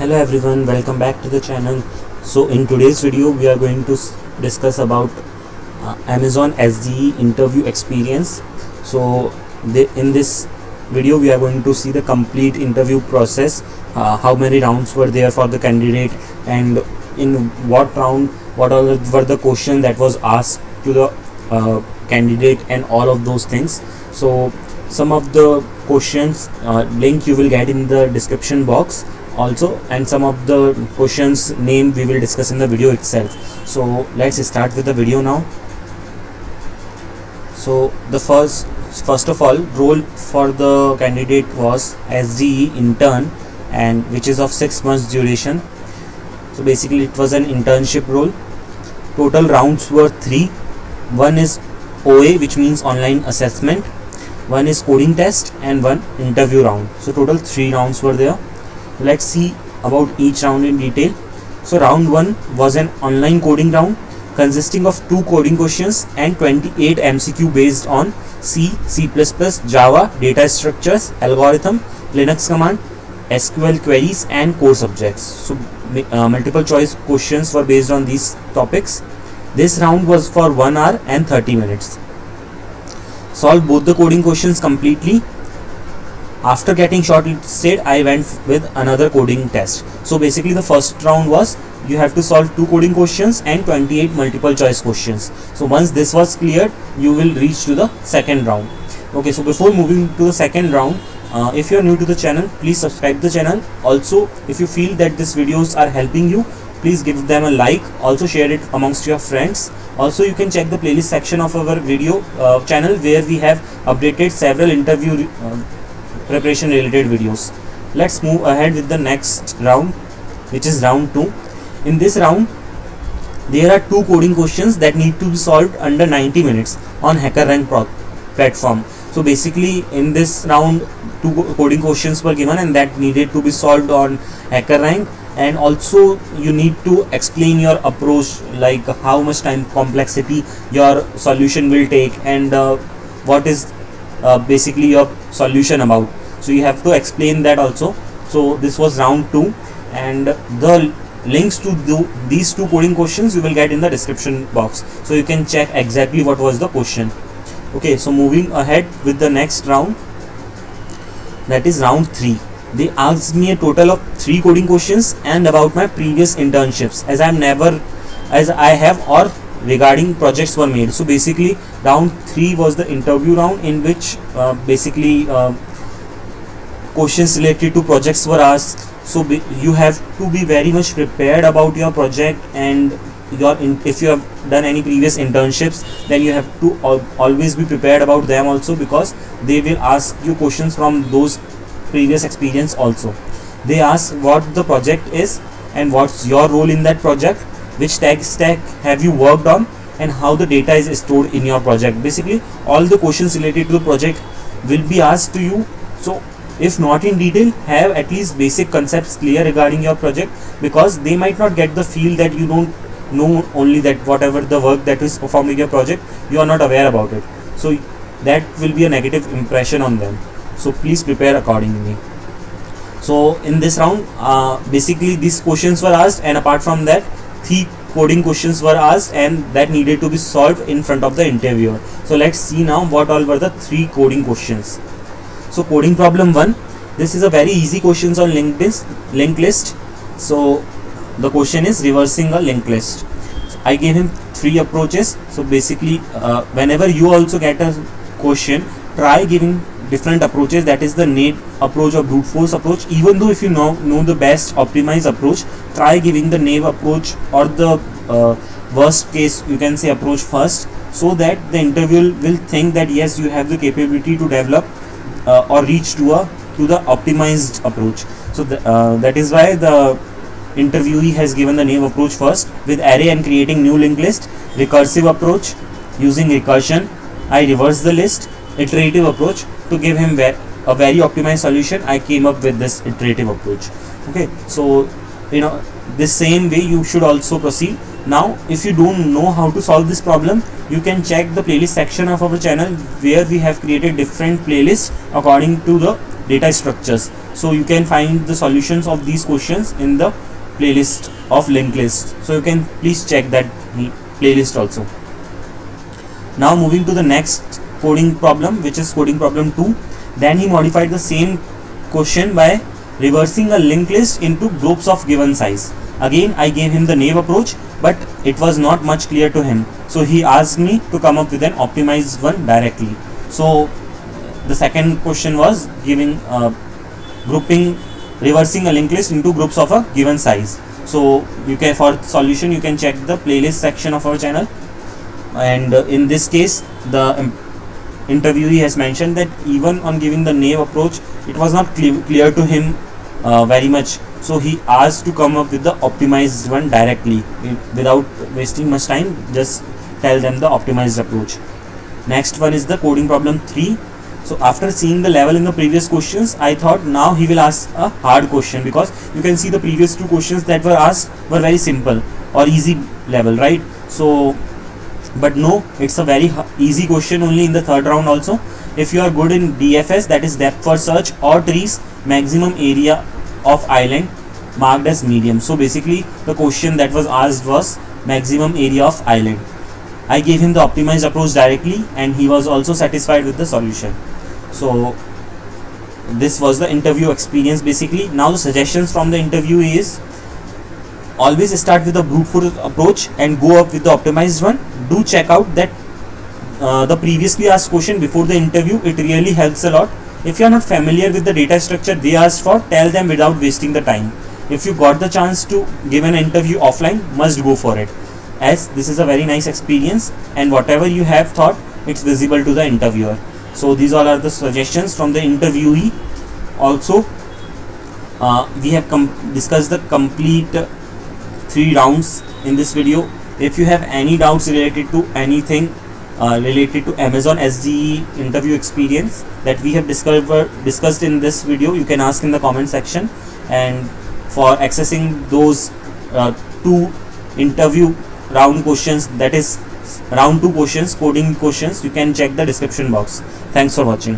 Hello everyone, welcome back to the channel. So in today's video we are going to discuss about Amazon SDE interview experience. So in this video we are going to see the complete interview process, how many rounds were there for the candidate, and in what round what all were the questions that was asked to the candidate, and all of those things. So some of the questions link you will get in the description box also, and some of the questions name we will discuss in the video itself. So let's start with the video now. So the first of all, role for the candidate was SDE intern, and which is of 6 months duration. So basically it was an internship role. Total rounds were 3. One is OA, which means online assessment, one is coding test, and one interview round. So total 3 rounds were there. Let's see about each round in detail. So round 1 was an online coding round consisting of 2 coding questions and 28 MCQ based on C, C++, Java, data structures, algorithm, Linux command, SQL queries, and core subjects. So multiple choice questions were based on these topics. This round was for 1 hour and 30 minutes. Solve both the coding questions completely. After getting shortlisted, I went with another coding test. So basically the first round was you have to solve 2 coding questions and 28 multiple choice questions. So once this was cleared, you will reach to the second round. Okay, so before moving to the second round, if you are new to the channel, please subscribe the channel. Also, if you feel that these videos are helping you, please give them a like. Also share it amongst your friends. Also, you can check the playlist section of our video channel, where we have updated several interview preparation related videos. Let's move ahead with the next round, which is round 2. In this round, there are 2 coding questions that need to be solved under 90 minutes on HackerRank platform. So basically in this round 2 coding questions were given and that needed to be solved on HackerRank, and also you need to explain your approach, like how much time complexity your solution will take, and what is basically your solution about. So you have to explain that also. So this was round 2, and the links to these 2 coding questions you will get in the description box, so you can check exactly what was the question. Okay, so moving ahead with the next round, that is round 3. They asked me a total of 3 coding questions and about my previous internships, as I have or regarding projects were made. So basically round 3 was the interview round, in which basically questions related to projects were asked. So you have to be very much prepared about your project, and if you have done any previous internships, then you have to always be prepared about them also, because they will ask you questions from those previous experience also. They ask what the project is and what's your role in that project, which tech stack have you worked on, and how the data is stored in your project. Basically all the questions related to the project will be asked to you. So if not in detail, have at least basic concepts clear regarding your project, because they might not get the feel that you don't know only that whatever the work that is performed in your project, you are not aware about it. So that will be a negative impression on them. So please prepare accordingly. So in this round, basically these questions were asked, and apart from that 3 coding questions were asked, and that needed to be solved in front of the interviewer. So let's see now what all were the 3 coding questions. So coding problem 1, this is a very easy questions on linked list. So the question is reversing a linked list. So I gave him 3 approaches. So basically whenever you also get a question, try giving different approaches. That is the naive approach or brute force approach. Even though if you know the best optimized approach, try giving the naive approach or the worst case you can say approach first, so that the interviewer will think that yes, you have the capability to develop or reach to the optimized approach. So that is why the interviewee has given the naive approach first, with array and creating new linked list. Recursive approach, using recursion, I reverse the list. Iterative approach, to give him a very optimized solution, I came up with this iterative approach. Okay, so this same way you should also proceed. Now if you don't know how to solve this problem, you can check the playlist section of our channel, where we have created different playlists according to the data structures. So you can find the solutions of these questions in the playlist of linked list. So you can please check that playlist also. Now moving to the next coding problem, which is coding problem 2. Then he modified the same question by reversing a linked list into groups of given size. Again I gave him the naive approach, but it was not much clear to him, so he asked me to come up with an optimized one directly. So the second question was giving grouping, reversing a linked list into groups of a given size. So you can, for solution, you can check the playlist section of our channel. And in this case, the interviewee has mentioned that even on giving the naive approach, it was not clear to him very much. So he asked to come up with the optimized one directly, without wasting much time. Just tell them the optimized approach. Next one is the coding problem 3. So after seeing the level in the previous questions, I thought now he will ask a hard question, because you can see the previous two questions that were asked were very simple or easy level, right? So but no, it's a very easy question only in the third round also. If you are good in DFS, that is depth first search, or trees, maximum area of island marked as medium. So basically the question that was asked was maximum area of island. I gave him the optimized approach directly, and he was also satisfied with the solution. So this was the interview experience basically. Now the suggestions from the interview is, always start with the brute force approach and go up with the optimized one. Do check out that the previously asked question before the interview. It really helps a lot. If you are not familiar with the data structure they asked for, tell them without wasting the time. If you got the chance to give an interview offline, must go for it, as this is a very nice experience, and whatever you have thought, it's visible to the interviewer. So these all are the suggestions from the interviewee. Also we have discussed the complete 3 rounds in this video. If you have any doubts related to anything related to Amazon SDE interview experience that we have discussed in this video, you can ask in the comment section. And for accessing those 2 interview round questions, that is round 2 questions, coding questions, you can check the description box. Thanks for watching.